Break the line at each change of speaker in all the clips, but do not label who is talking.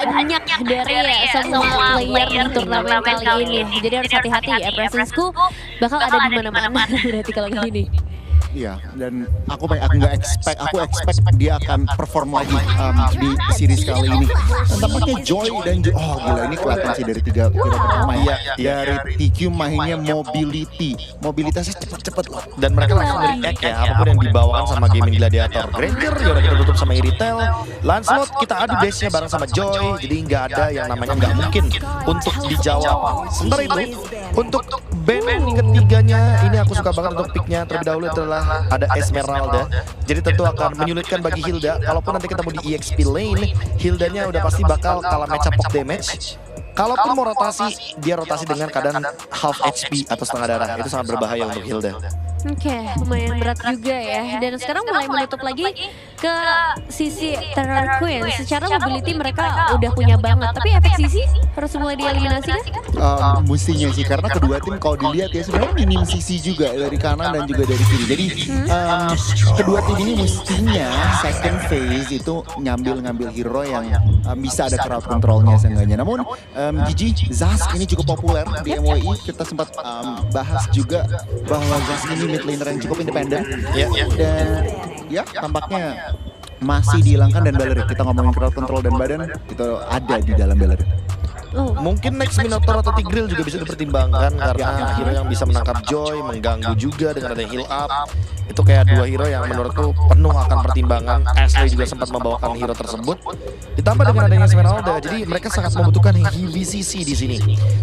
banyak dari semua player di turnamen kali ini. Jadi harus hati-hati ya, presence-ku bakal ada di mana-mana berarti kalau gini.
Iya, dan aku nggak expect dia akan perform lagi di series kali ini. Dan tampaknya Joy dan oh gila ini kelihatan sih dari tiga pertama ya. Dari TQ mainnya mobilitasnya cepet-cepet loh.
Dan mereka langsung react ya, apapun yang dibawakan sama Gaming Gladiator. Granger yaudah kita tutup sama Iritel, Lancelot kita adu base-nya bareng sama Joy, jadi nggak ada yang namanya nggak mungkin untuk dijawab. Sementara itu, untuk band ketiganya, ini aku suka banget untuk picknya terlebih dahulu adalah ada Esmeralda. Jadi tentu akan menyulitkan bagi Hilda. Kalaupun nanti ketemu di EXP lane, Hildanya udah pasti bakal kalah match up damage. Kalaupun mau rotasi, dia rotasi dengan keadaan half HP atau setengah darah. Itu sangat berbahaya untuk Hilda.
Oke, lumayan berat juga ya. Dan sekarang mulai menutup lagi ke sisi Terror Queen. Secara mobility mereka udah punya banget. Tapi efek sisi harus mulai dieliminasi kan?
Mestinya sih, karena kedua tim kalau dilihat ya sebenarnya minim sisi juga dari kanan dan juga dari kiri. Jadi kedua tim ini mestinya second phase itu ngambil hero yang bisa ada crowd controlnya seenggaknya. Namun Gigi, Zaz ini cukup populer di MWI. Kita sempat bahas juga bahwa Zaz ini mid laner yang cukup independen. Dan ya tampaknya masih dihilangkan dan Baleric. Kita ngomongin crowd control dan badan, itu ada di dalam Baleric.
Mungkin next Minotaur atau Tigreal juga bisa dipertimbangkan karena hero yang bisa menangkap Joy, mengganggu juga dengan ada heal up. Itu kayak dua hero yang menurutku penuh akan pertimbangan. Ashley juga sempat membawakan hero tersebut. Ditambah dengan adanya Esmeralda, jadi mereka sangat membutuhkan heavy CC di sini.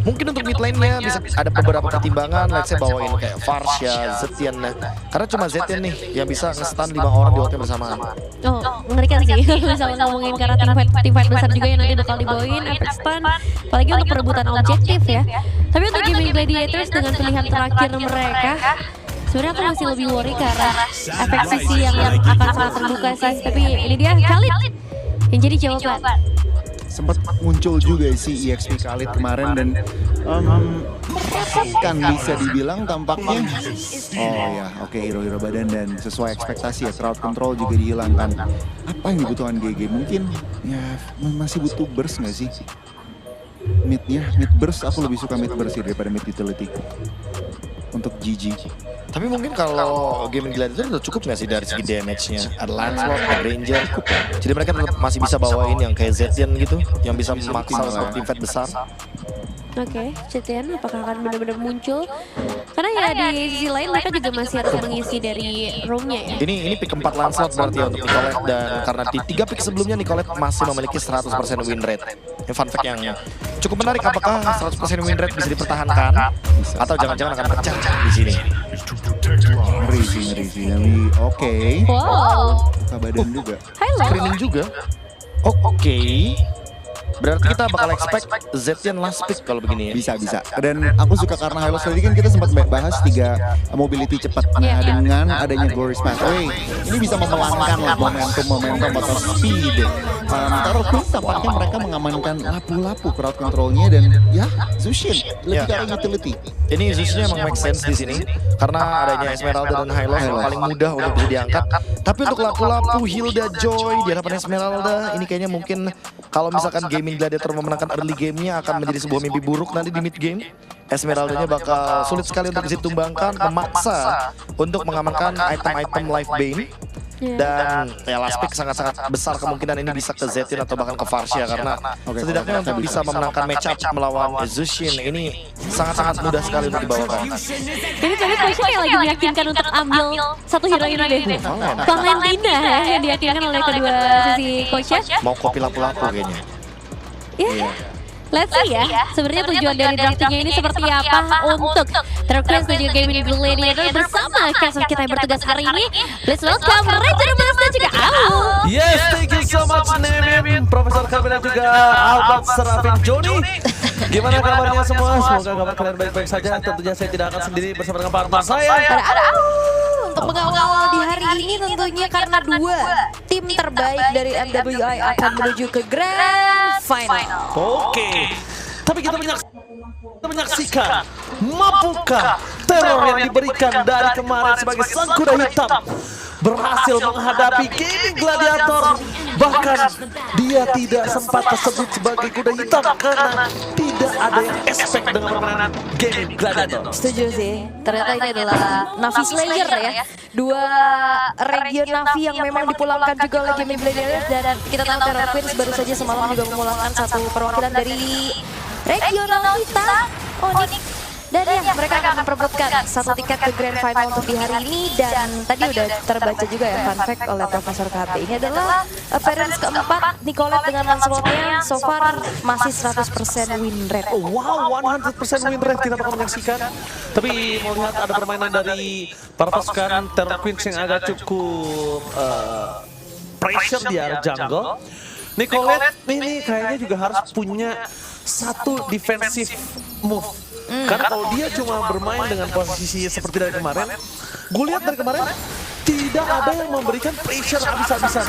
Mungkin untuk mid lane-nya bisa ada beberapa pertimbangan, let's say bawain kayak Varsha, Zetian. Karena cuma Zetian nih yang bisa nge-stun 5 orang di waktu yang bersamaan.
Oh, mengerikan sih. Misalnya ngomongin karena teamfight besar juga yang nanti bakal dibawain, efek stun. Apalagi untuk perebutan objektif ya. Tapi untuk Gaming Gladiators dengan pilihan terakhir mereka, sebenarnya aku masih lebih worry karena efek sisi yang akan sangat terbuka sih. Tapi ini dia Khalid yang jadi jawaban.
Sempat muncul juga si EXP Khalid kemarin dan kan bisa dibilang tampaknya hero-hero badan dan sesuai ekspektasi ya, crowd control juga dihilangkan. Apa yang dibutuhkan GG? Mungkin ya masih butuh burst nggak sih? Mid burst, aku lebih suka mid burst sih daripada mid utility untuk GG.
Tapi mungkin kalau Gaming Gladiator udah cukup nggak sih dari segi damage-nya? Ada Lancelot, ada Ranger. Jadi mereka tetap masih bisa bawain yang kayak Zetian gitu, yang bisa memaksa untuk tim fight besar.
Oke, Zetian apakah akan benar-benar muncul? Karena ya di sisi lain mereka juga masih harus mengisi dari roomnya ya.
Ini pick 4 Lancelot berarti ya untuk Nicolette, dan karena di 3 pick sebelumnya Nicolette masih memiliki 100% win rate. Ini fun fact yang cukup menarik, apakah 100% win rate bisa dipertahankan atau jangan-jangan akan pecah di sini.
Ngeri sih. Oke.
Wow.
Badan juga.
Screening juga. Oke. Berarti kita bakal expect Zetian last pick kalau begini ya.
Bisa. Dan aku suka karena Hylos tadi kan kita sempat bahas 3 mobility cepat. Nah dengan adanya Glorious Pathway, ini bisa memelankan lah momentum atau speed. Terror Queen tampaknya mereka mengamankan lapu-lapu crowd controlnya dan ya Zushin lebih ke arah utility.
Ini Zushin emang make sense di sini karena adanya Esmeralda dan Hylos yang paling mudah untuk bisa diangkat. Tapi untuk lapu-lapu Hilda, Joy di hadapan Esmeralda ini kayaknya mungkin kalau misalkan Gaming Gladiator memenangkan early game-nya akan menjadi sebuah mimpi buruk nanti di mid game. Esmeraldanya bakal sulit sekali untuk bisa ditumbangkan, memaksa untuk mengamankan item-item life bane. Dan ya last pick sangat-sangat besar kemungkinan ini bisa ke Zetian atau bahkan ke Varsha karena setidaknya untuk bisa memenangkan match up melawan Zushin ini sangat-sangat mudah sekali untuk dibawakan.
Jadi tadi Varsha yang lagi meyakinkan untuk ambil satu hero ini deh. Valentina ya yang diyakinkan oleh kedua sisi coachnya.
Mau kopi lapu-lapu kayaknya.
Iya. Let's see ya, sebenarnya tujuan dari draftingnya ini seperti apa untuk Terquest dan juga Gaming Gladiator bersama cast kita yang bertugas hari ini. Let's welcome Ranger Mas dan juga Au.
Yes, thank you so much Nemin, Profesor Kabin dan juga Albert Serafin Joni. Gimana kabarnya semua? Semoga kabar kalian baik-baik saja. Tentunya saya tidak akan sendiri bersama dengan partner saya.
Ada untuk mengawal di hari ini tentunya karena 2 tim terbaik dari MWI akan menuju ke Grand Final.
Oke, tapi kita menyaksikan mampukah teror yang diberikan dari kemarin sebagai sang kuda hitam berhasil menghadapi Gaming Gladiator. Bahkan dia tidak sempat tersebut sebagai kuda hitam karena tidak ada yang expect dengan permainan Gaming Gladiator.
Setuju sih, ternyata ini adalah Navi Slayer ya. Dua region Navi yang memang dipulangkan juga oleh Gaming Gladiators. Dan kita tahu Terror Queens baru saja semalam juga memulangkan satu perwakilan dari regional kita, Onyx. Dan ya, mereka akan memperebutkan satu tiket ke Grand Final untuk di hari ini. Dan tadi udah terbaca juga ya fun fact oleh Profesor KB. Ini adalah appearance keempat Nicolette dengan Lancelotnya. So far masih 100% win rate.
Oh, wow, 100% win rate kita bakal menyaksikan. Tapi melihat ada permainan dari para pasukan Terror Queens yang agak cukup pressure di area jungle. Nicolette ini kayaknya juga harus punya satu defensive move. Karena kalau dia cuma bermain dengan posisi seperti dari kemarin, gue lihat dari kemarin tidak ada yang memberikan pressure habis-habisan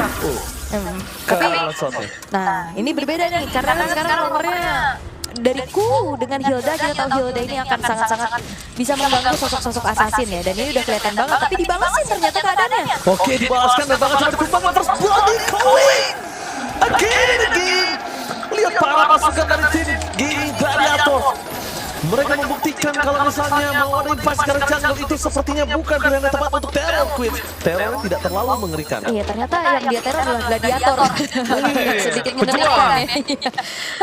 ke Lancelotnya.
Nah, ini berbeda nih karena kan sekarang nomornya dariku dengan Hilda. Kita tahu Hilda ini akan sangat-sangat bisa mengganggu sosok-sosok assassin ya. Dan ini udah kelihatan banget, tapi dibalasin ternyata keadaannya.
Oke, dibalaskan dan bahkan coba ditumbangkan terus Bloody Calling again and again. Lihat para pasukan dari tim Gaming Gladiator. Mereka membuktikan kalau misalnya mau ada invasi ke jungle itu sepertinya bukan pilihan yang tepat untuk Terror Queens. Terror tidak terlalu mengerikan.
Iya, ternyata yang dia teror adalah gladiator. Sedikit mengerikan ya.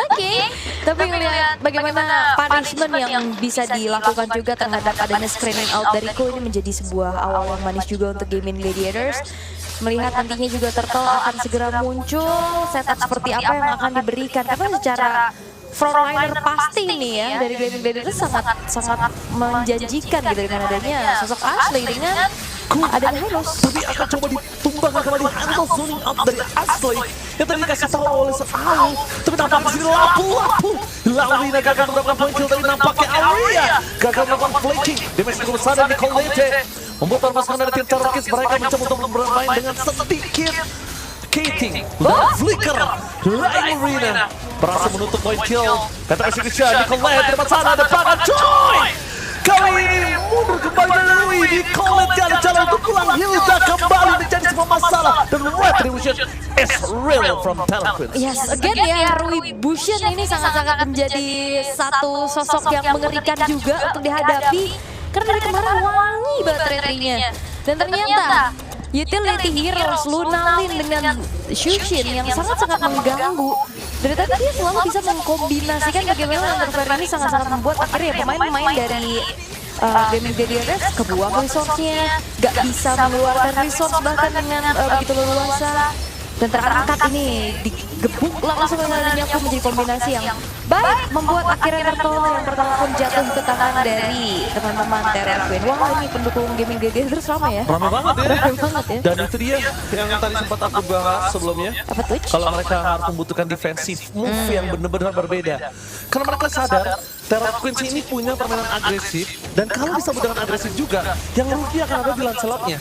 Oke, tapi ngelihat bagaimana punishment yang bisa dilakukan juga terhadap adanya screening out dari Ko ini menjadi sebuah awal yang manis juga untuk Gaming Gladiators. Melihat nantinya juga Turtle akan segera muncul, setup seperti apa yang akan diberikan. Karena secara frontliner pasti nih ya dari Gaming Gladiators sangat menjanjikan gitu dengan adanya sosok Ashley dengan adanya Hylos.
Tapi akan coba ditumbangkan kembali handle zoning out dari Ashley yang tadi dikasih tahu oleh Seau. Tapi nampaknya di sini lapu. Laurina gagal mendapatkan point kill dari nampaknya Aurea gagal melakukan flanking. Damage cukup besar dari Nicolette membuat pasukan dari tim Terror Queens mereka mencoba untuk bermain dengan sedikit Kating, flicker, Laurina berhasil menutup point kill. Kata execution, Nicolette di depan sana ada Pagan Joy. Kali ini mundur kembali dari Louis. Nicolette jadi jalan untuk pulang. Hilda kembali menjadi sebuah masalah dan retribution is real from Terror Queens.
Yes, again ya, Rui Bushin ini sangat-sangat menjadi satu sosok yang mengerikan juga untuk dihadapi. Karena dari kemarin wangi banget retrinya. Dan ternyata utility heroes Lunalin dengan Shushin yang sangat-sangat mengganggu. Dari tadi dia selalu bisa mengkombinasikan bagaimana Underfair ini sangat-sangat membuat akhirnya pemain-pemain dari Gaming Gladiators kebuang resource-nya, gak bisa mengeluarkan resource bahkan dengan begitu leluasa. Dan terangkat ini digebuk langsung dengan Nyaku menjadi kombinasi yang baik, membuat akhirnya Turtle yang pertama pun jatuh ke tangan dari teman-teman Terror Queen. Wah, ini pendukung Gaming Gladiators ramai ya.
Ramai banget ya.
Ramai banget ya.
Dan itu dia yang tadi sempat aku bahas sebelumnya.
Apa tuh?
Kalau mereka harus membutuhkan defensive move yang benar-benar berbeda. Karena mereka sadar Terror Queens ini punya permainan agresif. Dan kalau bisa dengan agresif juga, yang rugi akan ada di Lancelotnya.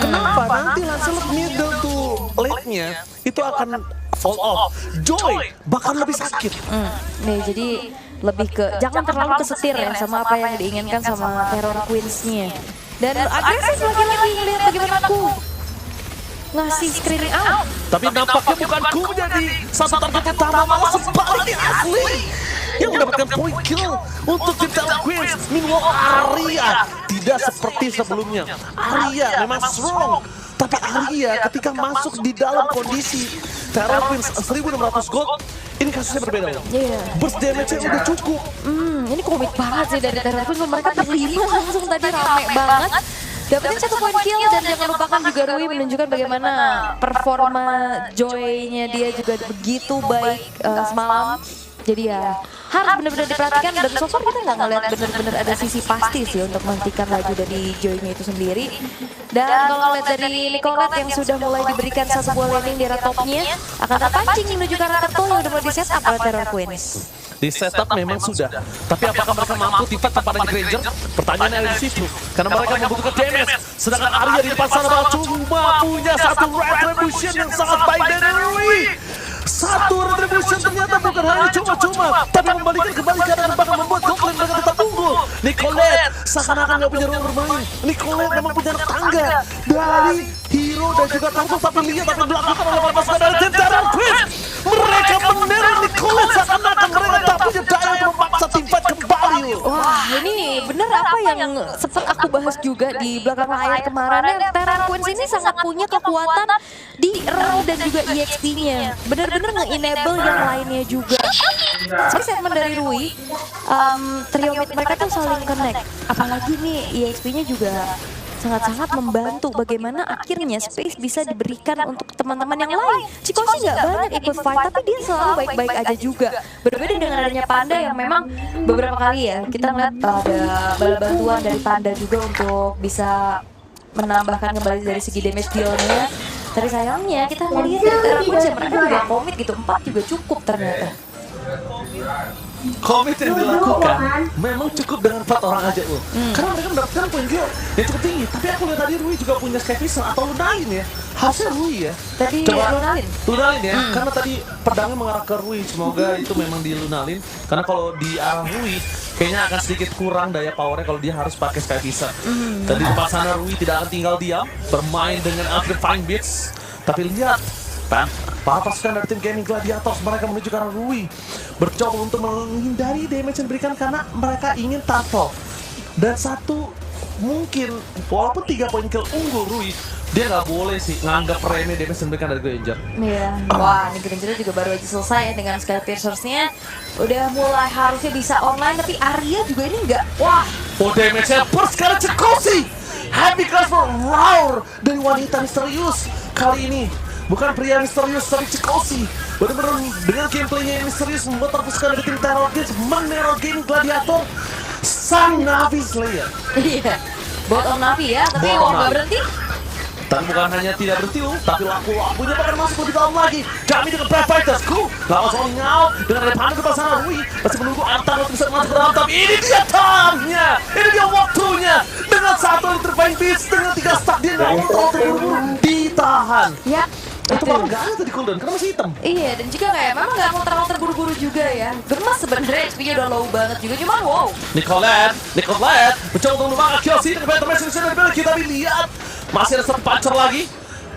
Kenapa? Nanti Lancelot middle to late-nya itu akan fall off. Joy bahkan lebih sakit.
Nih, jadi lebih ke jangan terlalu kesetir ya sama apa yang diinginkan sama Terror Queens-nya. Dan agresif lagi-lagi ngeliat bagaimana aku ngasih screening out.
Tapi nampaknya bukan ku menjadi satu target utama, malah sebaliknya Ashley yang mendapatkan point kill untuk tim Terror Queens. Meanwhile Arya tidak seperti sebelumnya. Arya memang strong, tapi Arya ketika masuk di dalam kondisi Terror Queens 1600 gold, ini kasusnya berbeda loh.
Iya.
Burst damage-nya udah cukup.
Ini komit banget sih dari Terror Queens. Mereka berlima langsung tadi rame banget. Dapetin satu point kill dan jangan lupakan juga Rui menunjukkan bagaimana performa Joy-nya dia juga begitu baik semalam. Jadi ya harus benar-benar diperhatikan dan so far kita nggak ngeliat benar-benar ada sisi pasti sih untuk menghentikan laju dari Joy-nya itu sendiri. Dan kalau lihat dari Nicolette yang sudah mulai diberikan satu buah landing di arah topnya akan terpancing menuju ke arah Turtle yang udah mulai di setup oleh Terror Queens.
Di setup memang sudah, tapi apakah mereka mampu tipat tanpa adanya Granger? Pertanyaannya ada di situ, karena mereka membutuhkan damage. Sedangkan Arya di depan sana cuma punya satu retribution yang sangat baik dari Rui. Satu retribution ternyata bukan hanya cuma-cuma, tapi membalikan kembali keadaan bahkan membuat Goblin mereka tetap unggul. Nicolette seakan-akan gak punya ruang bermain. Nicolette memang punya tangga dari Hero dan juga Tarsus, tapi lihat apa yang dilakukan oleh pasukan dari tim Terran Queens. Mereka meneror Nicholas seakan-akan mereka tak punya daya untuk memaksa tim fight kembali.
Wah, ini bener apa yang sempat aku bahas juga di belakang layar kemarin ya. Terran Queens ini sangat punya kekuatan di RAW dan juga EXP-nya. Bener-bener nge-enable yang lainnya juga. Seperti statement dari Rui, trio mid mereka tuh saling connect. Apalagi nih EXP-nya juga sangat-sangat membantu bagaimana akhirnya space bisa diberikan untuk teman-teman yang lain. Cikoshi nggak banyak ikut fight, tapi dia selalu baik-baik aja juga. Berbeda dengan adanya Panda yang memang beberapa kali ya kita ngeliat ada bala bantuan dari Panda juga untuk bisa menambahkan kembali dari segi damage deal-nya. Tapi sayangnya kita melihat Terran Queens mereka juga komit gitu, 4 juga cukup ternyata.
Komit yang dilakukan memang cukup dengan 4 orang aja loh. Karena mereka mendapatkan poin kill yang cukup tinggi. Tapi aku lihat tadi Rui juga punya Skyfisher atau Lunalin ya. Harusnya Rui ya.
Tadi
Lunalin ya. Karena tadi pedangnya mengarah ke Rui. Semoga itu memang di Lunalin. Karena kalau di arah Rui kayaknya akan sedikit kurang daya powernya kalau dia harus pakai Skyfisher. Tadi di depan sana Rui tidak akan tinggal diam bermain dengan Amplifying Beats. Tapi lihat para pasukan dari tim Gaming Gladiators mereka menuju ke arah Rui, bercoba untuk menghindari damage yang diberikan karena mereka ingin tackle. Dan satu mungkin walaupun 3 poin kill unggul Rui, dia nggak boleh sih nganggap remeh damage yang diberikan dari Granger.
Iya. Wah, ini Granger juga baru aja selesai ya dengan Skyfisher-nya. Udah mulai harusnya bisa online, tapi Arya juga ini nggak. Wah,
Damage-nya burst karena Cikoshi. Happy Class for Roar dari wanita misterius. Kali ini bukan pria misterius tapi Cikoshi. Benar-benar dengan gameplaynya yang misterius membuat terpusatkan dari tim Terran Queens meneror Gaming Gladiator sang Navi Slayer.
iya. Bottom Navi ya, tapi
Bottom
nggak
Navi.
berhenti.
Dan bukan hanya tidak berhenti, tapi laku-lakunya bahkan masuk lebih dalam lagi. Kami dengan Brave Fighters, lawan zoning out dengan ada Panda depan sana. Rui masih menunggu Artan untuk bisa masuk ke dalam, tapi ini dia time-nya, ini dia waktunya. Dengan 1 Electrifying Beats, dengan 3 stack dia nggak mau terlalu terburu-buru, ditahan.
Ya.
Itu bahkan nggak ada tadi cooldown, karena masih hitam.
Iya, dan juga kayak memang nggak mau terlalu terburu-buru juga ya. Gemas sebenarnya HP-nya udah low banget juga, cuman wow.
Nicolette mencoba untuk memangkat Kelsey dengan Phantom Message yang dimiliki, tapi lihat masih ada satu puncher lagi.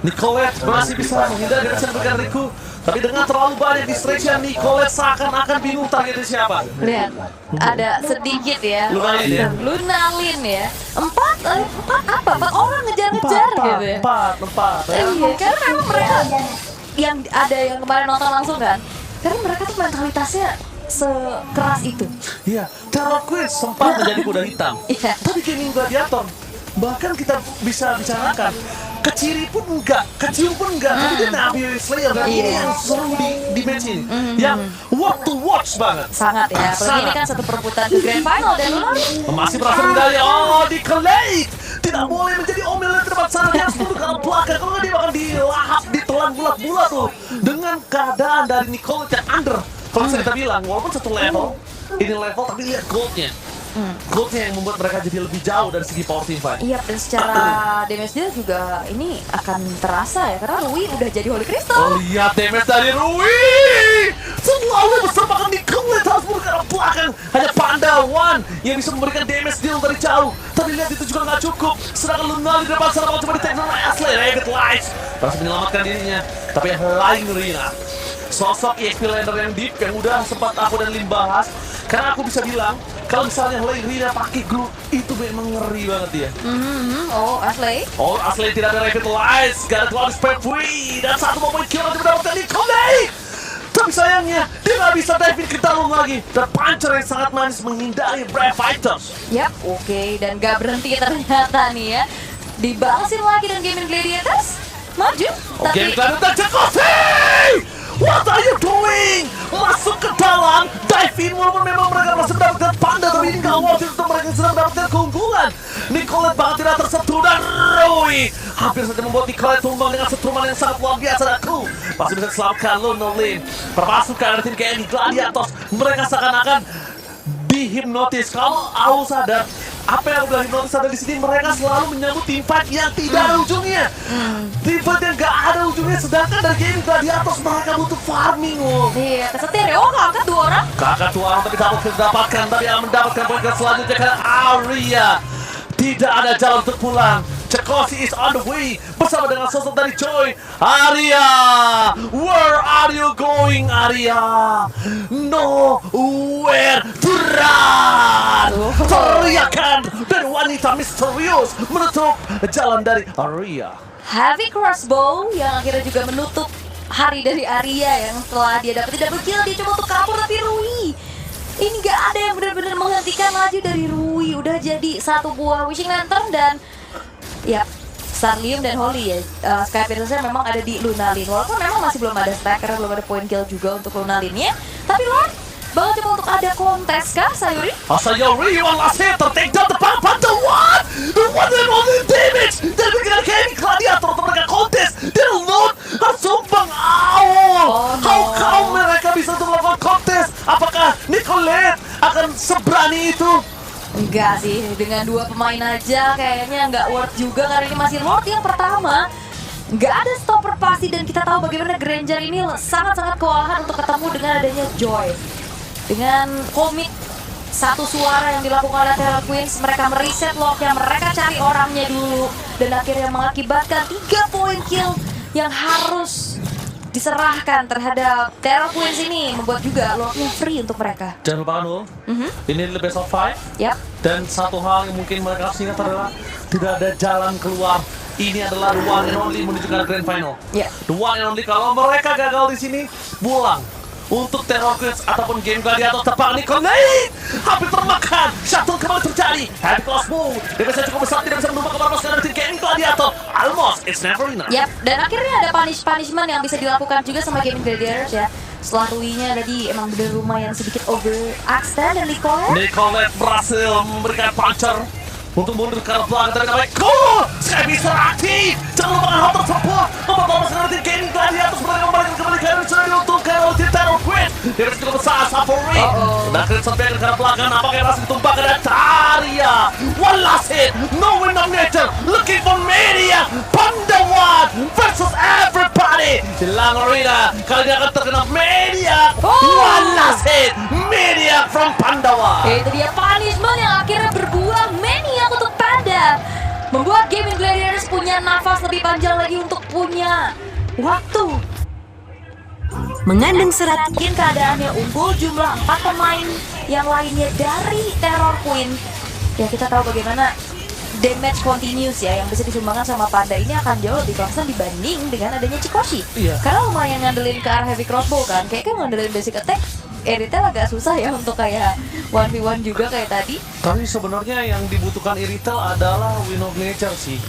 Nicolette masih bisa menghindari dari diberikan Riku, tapi dengan terlalu banyak distraction Nicolette seakan-akan bingung targetnya siapa.
Lihat, ada sedikit ya.
Lunalin ya?
Lunalin ya. 4 apa? 4 orang ngejar-ngejar gitu ya.
4 ya.
Iya, karena memang mereka yang ada yang kemarin nonton langsung kan. Karena mereka tuh mentalitasnya sekeras itu.
Iya, Terran Queens sempat menjadi kuda hitam.
Iya.
Tapi Gaming Gladiator, bahkan kita bisa bicarakan keciri pun enggak, kecium pun enggak, tapi dia Navi Slayer dan ini yang seru di match ini, yang what to watch banget.
Sangat ya, apalagi ini kan satu perebutan ke Grand Final dan
Masih berhasil medali, di Clay tidak boleh menjadi omelet di depan sana, dia harus tunduk ke arah belakang, kalau nggak dia bakal dilahap, ditelan bulat-bulat tuh, dengan keadaan dari Nicolette yang under. Kalau bisa kita bilang, walaupun satu level, ini level tapi lihat goldnya. Goldnya yang membuat mereka jadi lebih jauh dari segi power team fight.
iya, dan secara damage deal juga ini akan terasa ya, karena Rui udah jadi Holy Crystal.
Lihat damage dari Rui, selalu berserpakan Nicolette harus mundur ke arah belakang. Hanya Panda One yang bisa memberikan damage deal dari jauh. Tapi lihat itu juga nggak cukup. Sedangkan Lunalin di depan sana mau coba di-take sama Ashley. Rabbit Lights harus menyelamatkan dirinya. Tapi yang lain Rina, sosok EXP laner yang deep yang udah sempat aku dan Lim bahas. Karena aku bisa bilang, kalau misalnya Rina pakai glue, itu memang ngeri banget dia.
Oh, Ashley.
Ashley tidak ada Rapid Lights, gak ada Cloud Spare Free, dan 1 poin kill nanti mendapatkan Nicolette. Tapi sayangnya, dia gak bisa dive ke dalam lagi. Dan puncher yang sangat manis menghindari Brave Fighters.
Yap, oke, dan gak berhenti ternyata nih ya. Dibalasin lagi dengan Gaming Gladiators. Maju,
Gaming Gladiators, Cikoshi! What are you doing? Masuk ke dalam, dive in, walaupun memang mereka masih mendapatkan Panda, tapi ini gak worth it untuk mereka yang sedang mendapatkan keunggulan. Nicolette bahkan tidak tersentuh dan Rui hampir saja membuat Nicolette tumbang dengan setruman yang sangat luar biasa dan aku masih bisa diselamatkan Lunalin. Perpasukan dari tim Gaming Gladiators, mereka seakan-akan dihipnotis. Kalau aku sadar, apa yang udah hipnotis ada di sini, mereka selalu menyambut tim fight yang tidak ada ujungnya. Tim fight yang gak ada ujungnya, sedangkan dari Gaming Gladiators mereka butuh farming.
Iya, kesetir ya. Oh, kakak 2 orang.
Kakak 2 orang tapi tak mendapatkan, tapi yang mendapatkan poin selanjutnya karena Arya tidak ada jalan untuk pulang. Chikoshi is on the way bersama dengan sosok dari Joy. Arya, where are you going, Arya? Nowhere to run. Teriakan dari wanita misterius menutup jalan dari Arya.
Heavy crossbow yang akhirnya juga menutup hari dari Arya yang setelah dia dapat double kill dia coba untuk kabur tapi Rui ini nggak ada yang benar-benar menghentikan laju dari Rui. Udah jadi satu buah wishing lantern dan ya Starlium dan Holy ya. Sky Piercer memang ada di Lunalin walaupun memang masih belum ada stack karena belum ada point kill juga untuk Lunalinnya. Tapi Lord bakal coba untuk ada kontes kah Sayuri?
Sayuri one last hit take down the power the one and only damage dari pikiran Kenny Gladiator untuk mereka kontes dan Lord harus sumbang awal. How mereka bisa untuk melakukan kontes? Apakah Nicolette akan seberani itu?
Enggak sih, dengan dua pemain aja kayaknya nggak worth juga karena ini masih Lord yang pertama. Nggak ada stopper pasti dan kita tahu bagaimana Granger ini sangat-sangat kewalahan untuk ketemu dengan adanya Joy. Dengan komit satu suara yang dilakukan oleh Terror Queens, mereka meriset locknya, mereka cari orangnya dulu dan akhirnya mengakibatkan 3 point kill yang harus diserahkan terhadap Terror Queens ini, membuat juga locknya free untuk mereka.
Jangan lupakan loh, ini the best of 5.
Yap.
Dan satu hal yang mungkin mereka harus ingat adalah tidak ada jalan keluar. Ini adalah the one and only menuju ke grand final.
Ya.
The one and only kalau mereka gagal di sini, pulang. Untuk Terror Queens ataupun game Gladiator terbang Nicolette hampir termakan. Shuttle kembali terjadi. Heavy crossbow. Defense cukup besar tidak bisa menumpak kepada pasukan dari game Gladiator. Almost, it's never enough.
Yap, dan akhirnya ada punishment yang bisa dilakukan juga sama Gaming Gladiators ya. Setelah Rui-nya tadi emang bener lumayan sedikit overextend dan
Nicolette berhasil memberikan puncher untuk mundur ke arah belakang dari namanya Cool! Sky Beaster aktif! Jangan lupakan hal tersebut! Membawa pasukan dari game Gladiator sebenarnya membalikkan kembali ke arah sudah diuntungkan oleh tim Terror Queens. Dia bisa cukup besar, Sapori. Dan Crimson Bear ke arah belakang, apakah masih ditumpahkan ada Taria. One last hit, no win of nature, looking for Media. Pandawan versus everybody. Hilang Arena, kali ini akan terkena Media. One last hit, Media from Pandawan.
itu dia punishment yang akhirnya berbuah Maniac untuk Panda. Membuat Gaming Gladiators punya nafas lebih panjang lagi untuk punya waktu.
Mengandung serat
Mungkin keadaannya unggul jumlah 4 pemain yang lainnya dari Terror Queen. Ya kita tahu bagaimana damage continuous ya yang bisa disumbangkan sama Panda ini akan jauh lebih konstan dibanding dengan adanya Chikoshi.
Iya.
Karena lumayan ngandelin ke arah heavy crossbow kan. Kayaknya ngandelin basic attack Eritel agak susah ya untuk kayak 1v1 juga kayak tadi.
Tapi sebenarnya yang dibutuhkan Iritel adalah Win of Nature sih.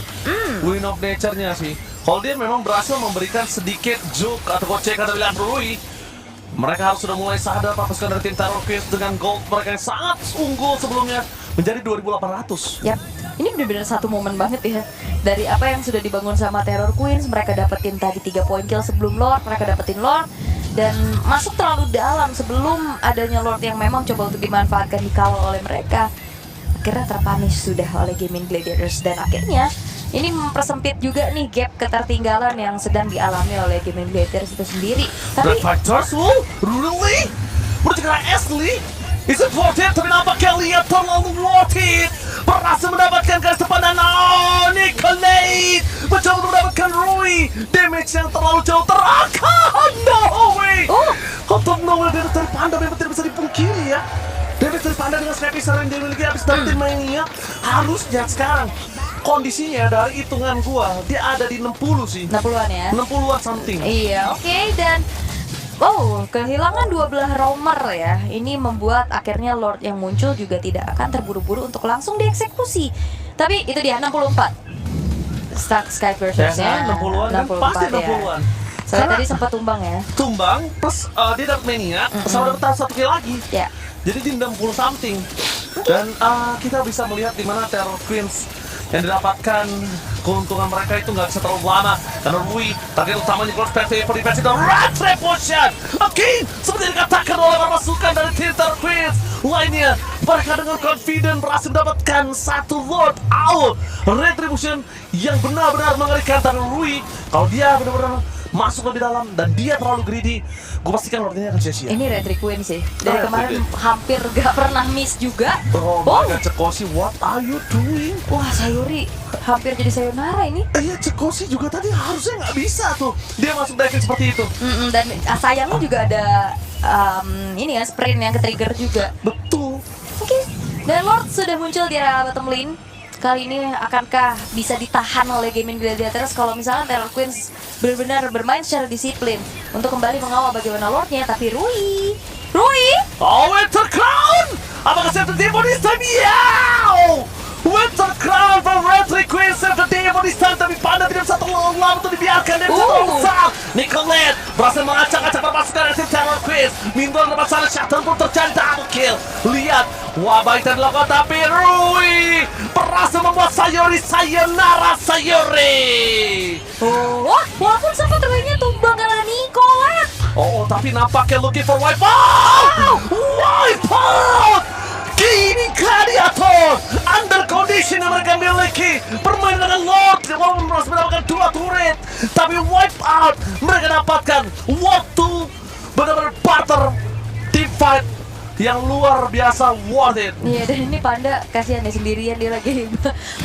Win of Nature-nya sih. Kalau dia memang berhasil memberikan sedikit juke atau gocekan dari Rui, mereka harus sudah mulai sadar pasukan dari tim Terror Queens dengan gold mereka yang sangat unggul sebelumnya menjadi 2.800.
Yap, ini benar-benar satu momen banget ya. Dari apa yang sudah dibangun sama Terror Queens, mereka dapetin tadi 3 point kill sebelum Lord, mereka dapetin Lord. Dan masuk terlalu dalam sebelum adanya Lord yang memang coba untuk dimanfaatkan dikawal oleh mereka. Akhirnya terpunish sudah oleh Gaming Gladiators. Dan akhirnya ini mempersempit juga nih gap ketertinggalan yang sedang dialami oleh Gaming Gladiators itu sendiri. Tapi
Red Fighters, really? Menuju ke Ashley? Is it worth it? Tapi nampaknya lihat terlalu worth it. Berhasil mendapatkan garis depan dan Nicolette mencoba untuk mendapatkan Rui. Damage yang terlalu jauh terangkat. No way. Untuk no way dari Panda memang tidak bisa dipungkiri ya. Damage dari Panda dengan Snappy yang dia miliki habis dari tim Mania. Harusnya sekarang kondisinya dari hitungan gua dia ada di 60 sih.
60-an ya.
60-an something.
Iya, oke. Dan kehilangan 2 belah roamer ya. Ini membuat akhirnya Lord yang muncul juga tidak akan terburu-buru untuk langsung dieksekusi. Tapi itu dia 64. Stack Sky Piercers ya.
60-an kan pasti 60-an.
Saya tadi sempat tumbang ya.
Tumbang plus dia dapat Mania sama dapat satu kill lagi.
Ya.
Jadi di 60 something. Dan kita bisa melihat di mana Terror Queens yang didapatkan keuntungan mereka itu nggak bisa terlalu lama karena Rui target utamanya close defense dan red repotion. Oke, seperti dikatakan oleh para pasukan dari tim Terror Queens lainnya, mereka dengan confident berhasil mendapatkan satu Lord out retribution yang benar-benar mengerikan. Dan Rui kalau dia benar-benar masuk lebih dalam dan dia terlalu greedy, gue pastikan Lord ini akan sia-sia.
Ini Retri Queen sih. Dari
Retri
kemarin
Queen.
hampir gak pernah miss juga.
Oh my god, Cekosi, what are you doing?
Wah, Sayuri hampir jadi sayonara ini.
Iya, Cekosi juga tadi harusnya nggak bisa tuh. Dia masuk diving seperti itu.
Dan sayangnya juga ada ini ya, sprint yang ke-trigger juga.
Betul.
Oke. Dan Lord sudah muncul di area bottom lane. Kali ini akankah bisa ditahan oleh Gaming Gladiators kalau misalnya Terror Queens benar-benar bermain secara disiplin untuk kembali mengawal bagaimana Lordnya, tapi Rui.
Oh, Winter Crown! Apakah save the Demon this time? Yow! Winter Crown from Retri Queen save the Demon this time, tapi Panda tidak bisa terlalu lama untuk dibiarkan. Dia bisa terongsang. Nicolette berhasil mengacak-acak perpasukan dari Terror Queens. Mindor tempat sana, Shatan pun terjadi double kill. Lihat, wabah itu dilakukan, tapi Rui berhasil membuat Sayuri sayonara Sayuri.
Wah, walaupun sempat Rui-nya tumbang karena Nicolette.
Oh, tapi nampaknya looking for wipeout! Wipeout! Gaming Gladiator! Under condition yang mereka miliki, bermain dengan Lord, walaupun merasa mendapatkan 2 turret, tapi wipeout mereka dapatkan waktu benar-benar barter team fight yang luar biasa worth it.
Iya, dan ini Panda kasihan ya sendirian, dia lagi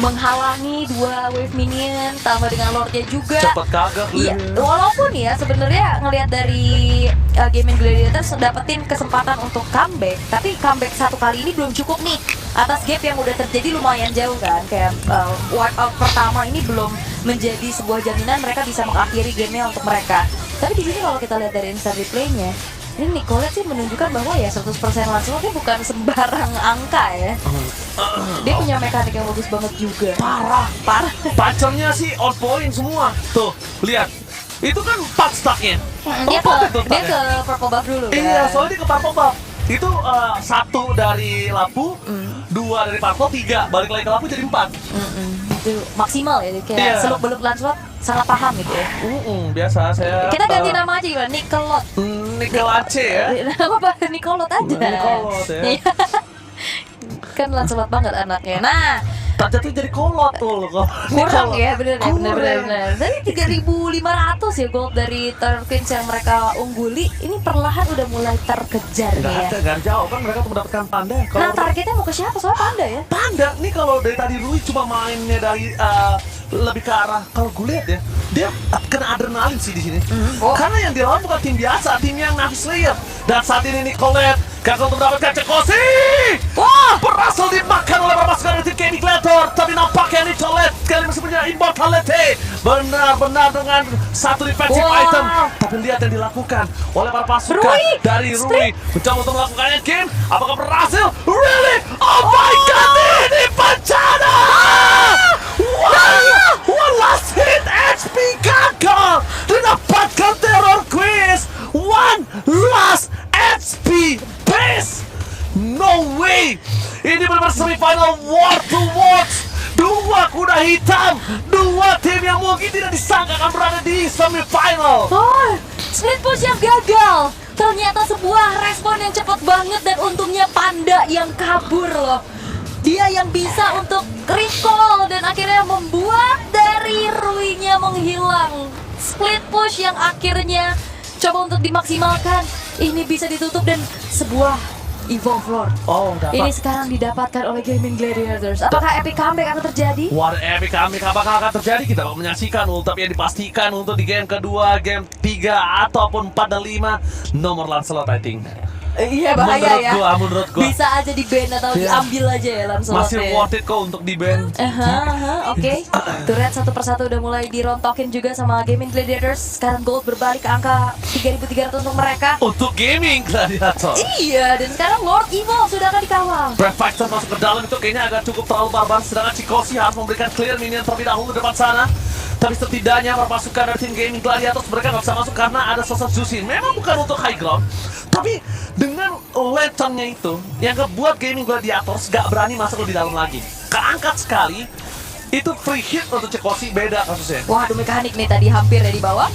menghalangi 2 wave minion tambah dengan Lordnya juga.
Cepet kagak.
Iya, walaupun ya sebenarnya ngelihat dari Gaming Gladiators dapetin kesempatan untuk comeback, tapi comeback satu kali ini belum cukup nih. Atas gap yang udah terjadi lumayan jauh kan, kayak wipeout pertama ini belum menjadi sebuah jaminan mereka bisa mengakhiri gamenya untuk mereka. Tapi di sini kalau kita lihat dari instant replaynya, ini Nicolette sih menunjukkan bahwa ya 100% Lancelotnya bukan sembarang angka ya. Dia punya mekanik yang bagus banget juga.
Parah. Pacarnya sih on point semua. Tuh, lihat. Itu kan 4 stacknya.
Dia ke purple buff dulu kan.
Iya, soalnya dia ke purple buff. Itu 1 dari Lapu, 2 dari purple, 3 balik lagi ke Lapu jadi 4.
Itu maksimal ya, kayak
Iya.
seluk-beluk Lancelot sangat paham gitu ya.
Biasa saya.
Kita ganti nama aja gimana? Nicolette.
Nikel Aceh ya.
Apa Nicolette aja.
Nicolette ya.
Iya. Kan Lancelot banget anaknya. Nah,
Tak jatuh jadi kolot tuh loh kok.
kurang ya, bener ya,
Kurang.
bener. Tadi 3.500 ya gold dari Terror Queens yang mereka ungguli. Ini perlahan udah mulai terkejar nih ya.
Nggak jauh kan mereka tuh mendapatkan Panda.
Nah, targetnya mau ke siapa? Soalnya Panda ya.
Panda nih kalau dari tadi Rui cuma mainnya dari lebih ke arah, kalau gue lihat ya, dia kena adrenalin sih di sini. Karena yang dia lawan bukan tim biasa, tim yang Navi Slayer. Dan saat ini Nicolette gagal untuk mendapatkan Cekosi. Wah, berhasil dimakan oleh pasukan dari tim Gaming Gladiator. Tapi nampaknya Nicolette sekali masih punya immortality. Benar-benar dengan 1 defensive item. Tapi lihat yang dilakukan oleh para pasukan
Rui,
dari Rui. Mencoba untuk melakukannya game. Apakah berhasil? Really? Oh my god, ini bencana! One last hit, HP gagal didapatkan Terror Queens. One last HP base. No way. Ini benar-benar semifinal war to watch. 2 kuda hitam, 2 tim yang mungkin tidak disangka akan berada di semifinal.
Oh, split push yang gagal. Ternyata sebuah respon yang cepat banget dan untungnya Panda yang kabur loh. Dia yang bisa untuk recall dan akhirnya membuat dari Rui-nya menghilang. Split push yang akhirnya coba untuk dimaksimalkan. Ini bisa ditutup dan sebuah Evolve Lord.
Oh,
Ini sekarang didapatkan oleh Gaming Gladiators. Apakah epic comeback akan terjadi?
What epic comeback apakah akan terjadi? Kita akan menyaksikan tapi yang dipastikan untuk di game kedua, game 3 ataupun 4 dan 5 nomor Lancelot I think.
Iya bahaya ya.
Menurut gua.
Bisa aja di ban atau diambil aja ya Lancelot.
Masih worth it kok untuk di ban.
Oke. Turret satu persatu udah mulai dirontokin juga sama Gaming Gladiators. Sekarang gold berbalik ke angka 3.300 untuk mereka.
Untuk Gaming Gladiator.
Iya, dan sekarang Lord Evil sudah akan dikawal.
Breath Fighter masuk ke dalam itu kayaknya agak cukup terlalu barbar. Sedangkan Chikoshi harus memberikan clear minion terlebih dahulu depan sana. Tapi setidaknya pasukan dari tim Gaming Gladiators mereka nggak bisa masuk karena ada sosok Jushin. Memang bukan untuk high ground, tapi dengan lanternnya itu yang ngebuat Gaming Gladiators nggak berani masuk lebih dalam lagi. Keangkat sekali, itu free hit untuk Chikoshi, beda kasusnya.
Wah, aduh mekanik nih tadi hampir ya di bawah.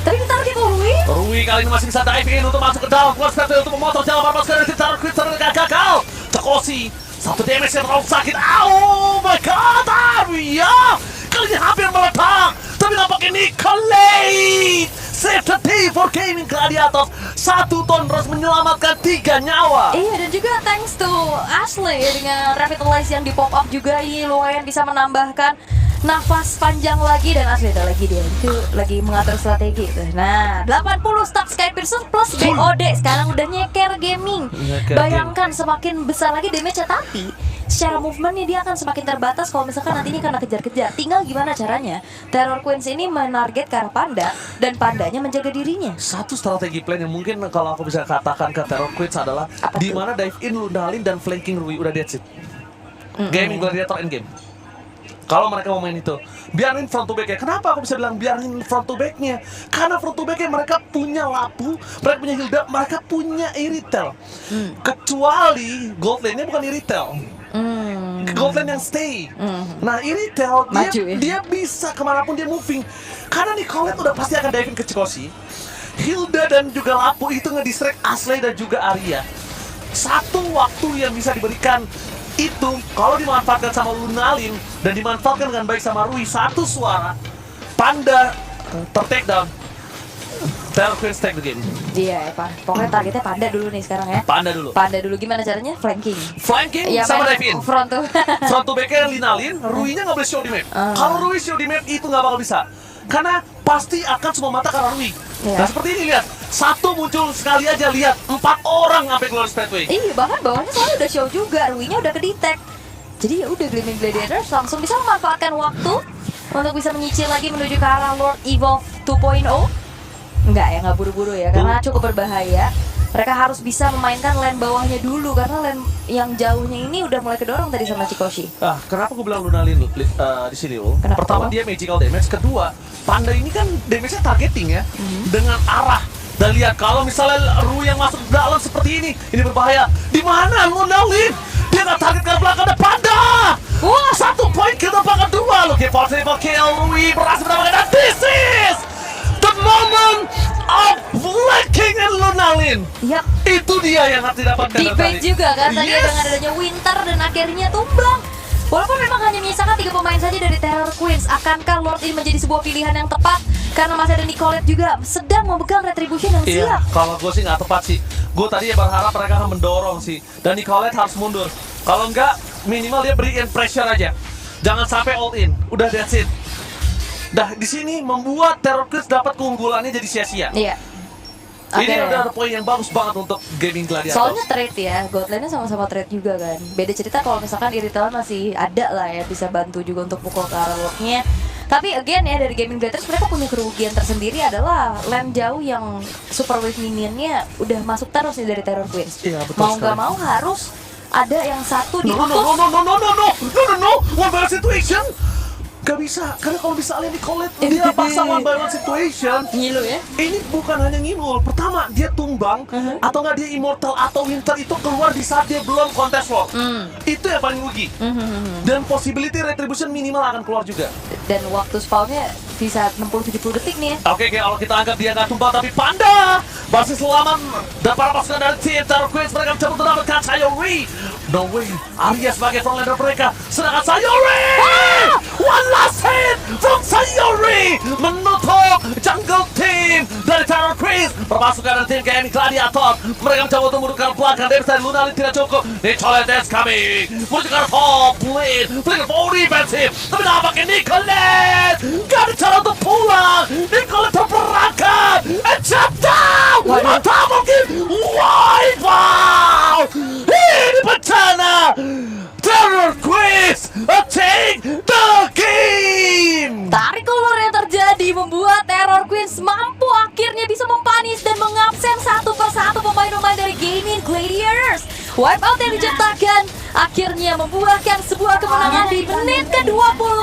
Tapi target Rui.
Rui kali ini masih bisa diving in untuk masuk ke dalam. Kuat sekali untuk memotong jalan pasukan dari Terror Queens ternyata gagal. Chikoshi, 1 damage yang terlalu sakit. Oh my god, Arya! Kali ini hampir meledak. Tapi nampaknya Nicolette save the day for Gaming Gladiators. 1 ton terus menyelamatkan 3 nyawa.
Iya, dan juga thanks to Ashley dengan Revitalize yang di pop up juga ini lumayan bisa menambahkan nafas panjang lagi, dan Ashley lagi dia itu lagi mengatur strategi tuh. Nah, 80 stack Skypersons plus BOD sekarang udah nyeker gaming. Bayangkan semakin besar lagi damage-nya, tapi secara movementnya dia akan semakin terbatas kalau misalkan nantinya kena kejar-kejar. Tinggal gimana caranya Terror Queens ini menarget ke arah Panda dan Pandanya menjaga dirinya.
Satu strategi plan yang mungkin kalau aku bisa katakan ke Terror Queens adalah di mana dive in Lunalin dan flanking Rui udah dead shit. Gaming Gladiator endgame. Kalau mereka mau main itu, biarin front to back-nya. Kenapa aku bisa bilang biarin front to back-nya? Karena front to back-nya mereka punya Lapu, mereka punya Hilda, mereka punya Iritel. Kecuali gold lane-nya bukan Iritel. Gold lane yang stay. Nah, Iritel dia bisa kemanapun dia moving. Karena Nicolette udah pasti akan diving ke Chikoshi. Hilda dan juga Lapu itu ngedistract Ashley dan juga Arya. Satu waktu yang bisa diberikan itu kalau dimanfaatkan sama Lunalin dan dimanfaatkan dengan baik sama Rui, satu suara Panda ter-take down. Terror Queens take the game.
Iya, pokoknya targetnya Panda dulu nih sekarang ya.
Panda dulu.
Panda dulu, gimana caranya? Flanking.
Flanking
Ya,
sama
main
dive in.
front tuh.
Front to back-nya Linalin, Rui-nya nggak boleh show di map. Kalau Rui show di map itu nggak bakal bisa. Karena pasti akan semua mata ke arah Rui.
Iya.
Nah seperti ini lihat, satu muncul sekali aja lihat 4 orang sampai keluar Speedway.
Iya, bahkan bawahnya soalnya udah show juga, Rui-nya udah ke-detect. Jadi ya udah, Gaming Gladiators langsung bisa memanfaatkan waktu untuk bisa menyicil lagi menuju ke arah Lord Evolve 2.0. Enggak ya, nggak buru-buru ya, karena cukup berbahaya. Mereka harus bisa memainkan lane bawahnya dulu, karena lane yang jauhnya ini udah mulai kedorong tadi sama Chikoshi.
Kenapa gue bilang Lunalin di sini, Ul?
Kenapa?
Pertama dia magical damage, kedua Panda ini kan damage-nya targeting ya, dengan arah. Dan lihat kalau misalnya Rui yang masuk ke dalam seperti ini berbahaya. Di mana Lunalin? Dia nggak target ke belakang, ada Panda. Wah, 1 poin kill tempat kedua. Look at possible kill, Rui berhasil mendapatkan. This is the moment of flanking and Lunalin.
Yap.
Itu dia yang harus didapatkan.
Debate juga kan tadi
Yes.
dengan adanya Winter dan akhirnya tumbang. Walaupun memang hanya menyisakan 3 pemain saja dari Terror Queens, akankah Lord ini menjadi sebuah pilihan yang tepat? Karena masih ada Nicolette juga sedang memegang Retribution yang
Iya,
siap.
kalau gue sih nggak tepat sih. Gue tadi ya berharap mereka akan mendorong sih. Dan Nicolette harus mundur. Kalau enggak, minimal dia berikan pressure aja. Jangan sampai all in. Udah that's it. Dah di sini membuat Terror Queens dapat keunggulannya jadi sia-sia.
Iya.
Ini
Oke.
udah ada poin yang bagus banget untuk Gaming Gladiators.
Soalnya trade ya, Godland-nya sama-sama trade juga kan. Beda cerita kalau misalkan Irital masih ada lah ya, bisa bantu juga untuk pukul ke arah Lord-nya. Tapi again ya, dari Gaming Gladiators mereka punya kerugian tersendiri adalah lane jauh yang super wave minionnya udah masuk terus nih dari Terror Queens.
Iya, betul
Mau nggak
sekali.
mau harus ada yang satu
No,
diutus.
no, one by one situation. Gak bisa, karena kalau misalnya Nicolette dia pasang one by one situation,
Ngilu ya.
ini bukan hanya ngimul. Pertama, dia tumbang, atau nggak dia immortal, atau Winter itu keluar di saat dia belum contest war. Itu yang paling rugi. Dan possibility retribution minimal akan keluar juga.
Dan waktu spawnnya bisa 60-70 detik nih ya.
Oke, kalau kita anggap dia nggak tumbang, tapi Panda masih selamat. Dan para pasukan dari tim Terror Queens mereka mencoba untuk mendapatkan Sayori. No way, Arya sebagai frontlaner mereka. Sedangkan Sayori, one last hit from Sayori menutup jungle team dari Terror Queens. Perpasukan dari tim Gaming Gladiator mereka mencoba untuk mundurkan belakang. Damage dari Lunalin tidak cukup. Nicolette is coming. Menuju ke top lane. Flicker for defensive. Tapi nampaknya Nicolette gak ada cara untuk pulang. Nicolette terperangkap. And shut down. Atau mungkin wipe out. Ini bencana. Terror Queens take the game.
Tarik ulur yang terjadi membuat Terror Queens mampu akhirnya bisa mempanis dan mengabsen satu persatu pemain-pemain dari Gaming Gladiators. Wipeout yang diciptakan akhirnya membuahkan sebuah kemenangan di menit ke-20